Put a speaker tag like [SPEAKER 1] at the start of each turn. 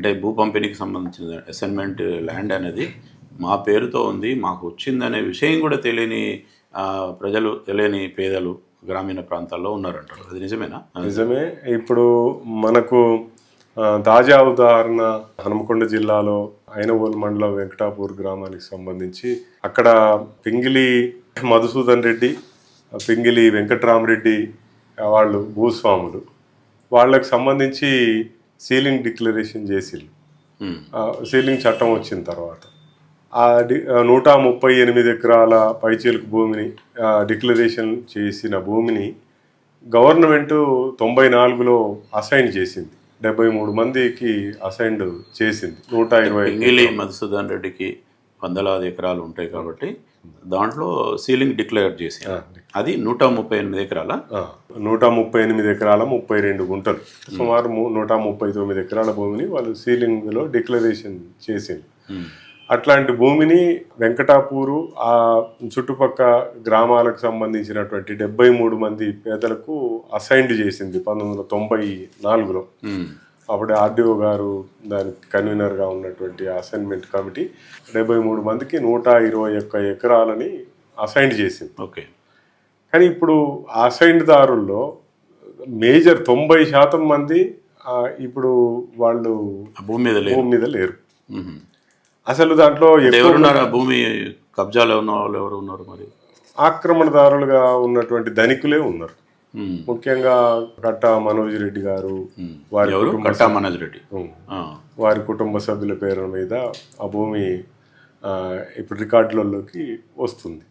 [SPEAKER 1] అంటే భూ పంపిణీకి సంబంధించిన అసైన్మెంట్ ల్యాండ్ అనేది మా పేరుతో ఉంది, మాకు వచ్చిందనే విషయం కూడా తెలియని ప్రజలు, తెలియని పేదలు గ్రామీణ ప్రాంతాల్లో ఉన్నారంటారు. అది నిజమేనా?
[SPEAKER 2] నిజమే. ఇప్పుడు మనకు తాజా ఉదాహరణ హనుమకొండ జిల్లాలో ఐనవోలు మండలం వెంకటాపూర్ గ్రామానికి సంబంధించి అక్కడ పింగిలి మధుసూదన్ రెడ్డి, పింగిలి వెంకట్రామరెడ్డి వాళ్ళు భూస్వాములు. వాళ్ళకి సంబంధించి సీలింగ్ డిక్లరేషన్ చేసిళ్ళు. సీలింగ్ చట్టం వచ్చిన తర్వాత 138 ఎకరాల పైచీలకు భూమిని డిక్లరేషన్ చేసిన భూమిని గవర్నమెంట్ 94లో అసైన్ చేసింది. 73 మందికి అసైన్ చేసింది. 120
[SPEAKER 1] మధుసూదన్ రెడ్డికి వందలాది ఎకరాలు ఉంటాయి కాబట్టి దాంట్లో సీలింగ్ డిక్లేర్ చేసి అది 138 ఎకరాల
[SPEAKER 2] 138 ఎకరాల 32 గుంటలు, సుమారు 139 ఎకరాల భూమిని వాళ్ళు సీలింగ్లో డిక్లరేషన్ చేసింది. అట్లాంటి భూమిని వెంకటాపూరు ఆ చుట్టుపక్క గ్రామాలకు సంబంధించినటువంటి 73 మంది పేదలకు అసైన్డ్ చేసింది 1994లో. అప్పుడే ఆర్డీఓ గారు దానికి కన్వీనర్గా ఉన్నటువంటి అసైన్మెంట్ కమిటీ 73 మందికి 121 ఎకరాలని అసైన్డ్ చేసింది.
[SPEAKER 1] ఓకే.
[SPEAKER 2] కానీ ఇప్పుడు అసైన్డ్ దారుల్లో మేజర్ 90% మంది ఇప్పుడు వాళ్ళు భూమి మీద లేరు. అసలు దాంట్లో
[SPEAKER 1] భూమి కబ్జాలో ఉన్న వాళ్ళు ఎవరు ఉన్నారు? మరి
[SPEAKER 2] ఆక్రమణదారులుగా ఉన్నటువంటి ధనికులే ఉన్నారు. ముఖ్యంగా కట్టా మనోజ్ రెడ్డి గారు, వారి కుటుంబ సభ్యుల పేరు మీద ఆ భూమి ఇప్పుడు రికార్డులలోకి వస్తుంది.